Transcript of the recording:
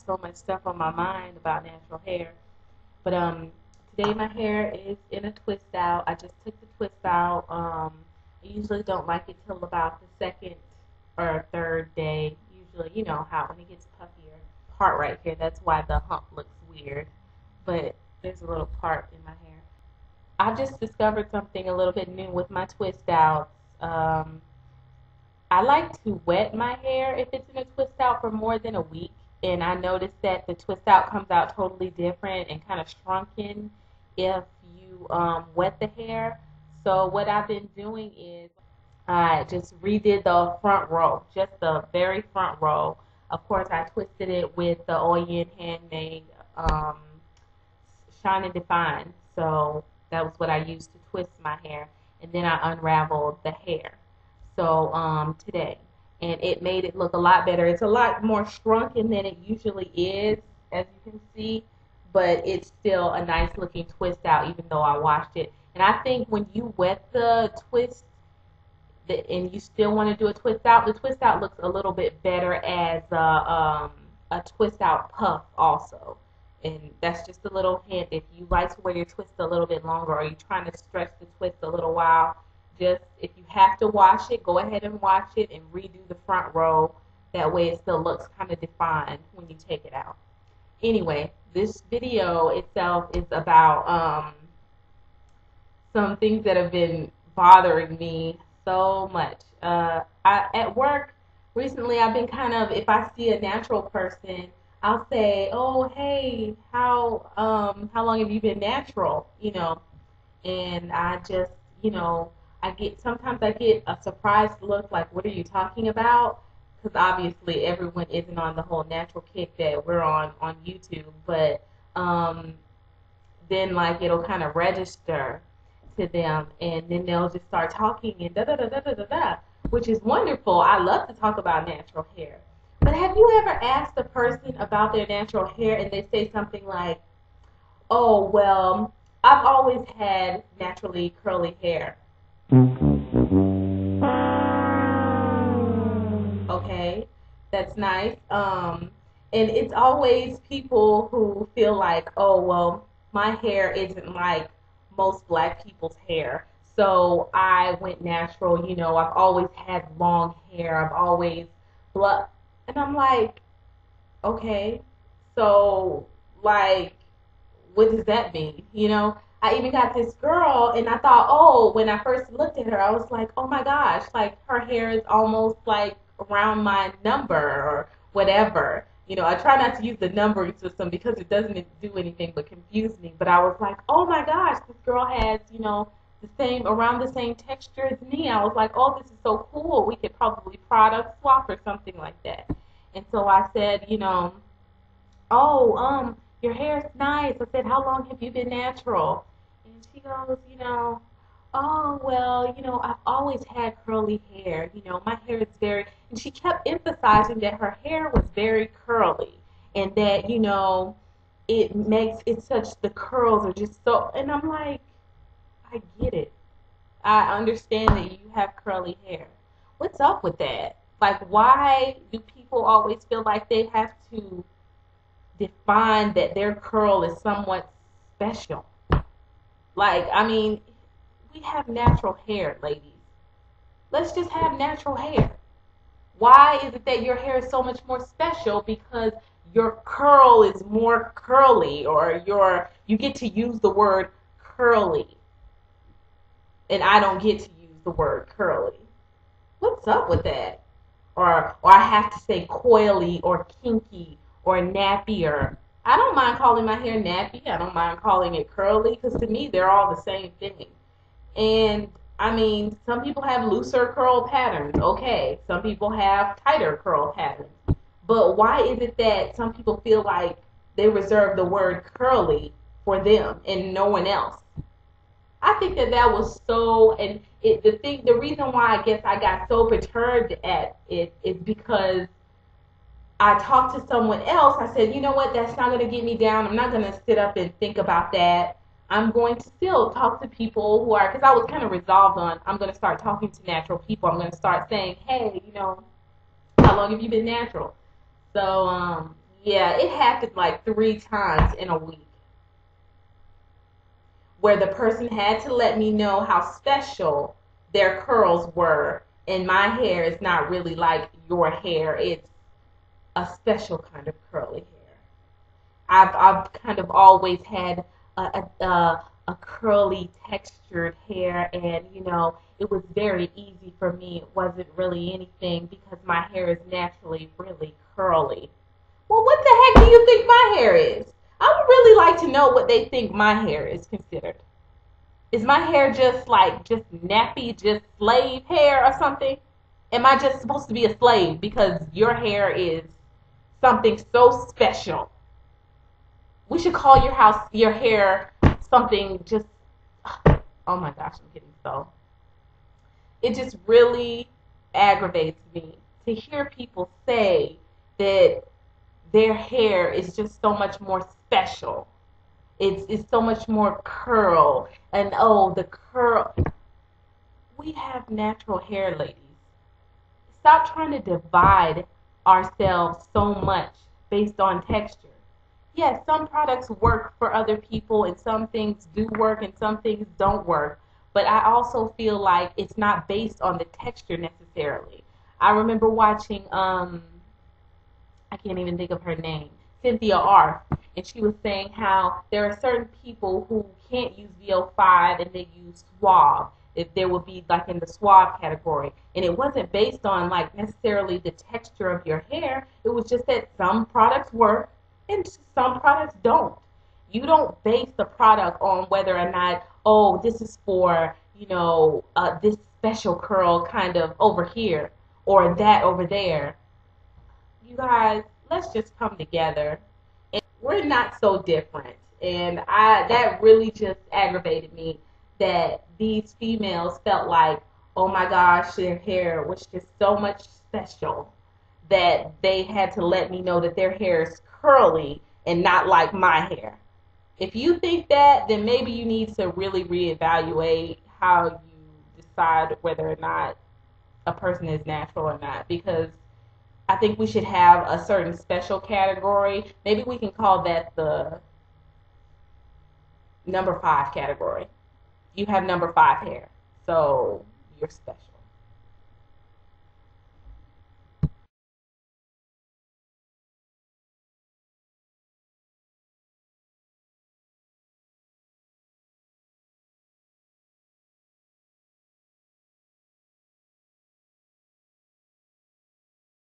So much stuff on my mind about natural hair. But today my hair is in a twist out. I just took the twist out. I usually don't like it till about the second or third day. Usually, you know how when it gets puffier. Part right here, that's why the hump looks weird. But there's a little part in my hair. I've just discovered something a little bit new with my twist outs. I like to wet my hair if it's in a twist out for more than a week. And I noticed that the twist out comes out totally different and kind of shrunken if you wet the hair. So what I've been doing is I just redid the front row, just the very front row. Of course, I twisted it with the Oyin Handmade Shine and Define. So that was what I used to twist my hair. And then I unraveled the hair. So today. And it made it look a lot better. It's a lot more shrunken than it usually is, as you can see, but it's still a nice looking twist out even though I washed it. And I think when you wet the twist and you still want to do a twist out, the twist out looks a little bit better as a twist out puff also. And that's just a little hint. If you like to wear your twist a little bit longer or you're trying to stretch the twist a little while, just if you have to wash it, go ahead and wash it and redo the front row. That way it still looks kind of defined when you take it out. Anyway, this video itself is about some things that have been bothering me so much. At work recently, I've been kind of, if I see a natural person, I'll say, "Oh, hey, how long have you been natural?" You know, and I just, you know, sometimes I get a surprised look like, what are you talking about? Because obviously everyone isn't on the whole natural kick that we're on YouTube, but then like it'll kind of register to them, and then they'll just start talking and da da da da da da da, which is wonderful. I love to talk about natural hair. But have you ever asked a person about their natural hair and they say something like, "Oh, well, I've always had naturally curly hair." Okay, that's nice. And it's always people who feel like, "Oh, well, my hair isn't like most black people's hair, so I went natural. You know, I've always had long hair. I've always blah." And I'm like, okay, so like, what does that mean? You know? I even got this girl, and I thought, oh, when I first looked at her, I was like, oh my gosh, like her hair is almost like around my number or whatever. You know, I try not to use the numbering system because it doesn't do anything but confuse me. But I was like, oh my gosh, this girl has, you know, around the same texture as me. I was like, oh, this is so cool. We could probably product swap or something like that. And so I said, you know, oh, your hair's nice. I said, how long have you been natural? And she goes, you know, oh, well, you know, I've always had curly hair. You know, my hair is very, and she kept emphasizing that her hair was very curly and that, you know, the curls are just so, and I'm like, I get it. I understand that you have curly hair. What's up with that? Like, why do people always feel like they have to define that their curl is somewhat special? Like, I mean, we have natural hair, ladies. Let's just have natural hair. Why is it that your hair is so much more special because your curl is more curly, or you get to use the word curly and I don't get to use the word curly? What's up with that? Or I have to say coily or kinky or nappier. I don't mind calling my hair nappy. I don't mind calling it curly because to me they're all the same thing. And I mean, some people have looser curl patterns. Okay, some people have tighter curl patterns. But why is it that some people feel like they reserve the word curly for them and no one else. I think that was so, and the reason why I guess I got so perturbed at it is because I talked to someone else. I said, you know what, that's not going to get me down. I'm not going to sit up and think about that. I'm going to still talk to people who are, because I was kind of resolved on, I'm going to start talking to natural people. I'm going to start saying, hey, how long have you been natural? So, yeah, it happened like 3 times in a week where the person had to let me know how special their curls were. And my hair is not really like your hair. It's a special kind of curly hair. I've kind of always had a curly textured hair, and it was very easy for me. It wasn't really anything because my hair is naturally really curly. Well, what the heck do you think my hair is? I would really like to know what they think my hair is considered. Is my hair just nappy, just slave hair or something? Am I just supposed to be a slave because your hair is something so special? We should call your hair something just, oh my gosh, I'm getting so. It just really aggravates me to hear people say that their hair is just so much more special. It's so much more curl. And oh, the curl. We have natural hair, ladies. Stop trying to divide ourselves so much based on texture. Yes, some products work for other people and some things do work and some things don't work. But I also feel like it's not based on the texture necessarily. I remember watching I can't even think of her name, Cynthia Arth, and she was saying how there are certain people who can't use VO5 and they use Suave. If there would be like in the Suave category, and it wasn't based on like necessarily the texture of your hair. It was just that some products work and some products don't. You don't base the product on whether or not, oh, this is for this special curl kind of over here or that over there. You guys, let's just come together. And we're not so different. And that really just aggravated me that these females felt like, oh my gosh, their hair was just so much special that they had to let me know that their hair is curly and not like my hair. If you think that, then maybe you need to really reevaluate how you decide whether or not a person is natural or not, because I think we should have a certain special category. Maybe we can call that the number 5 category. You have number 5 hair, so you're special.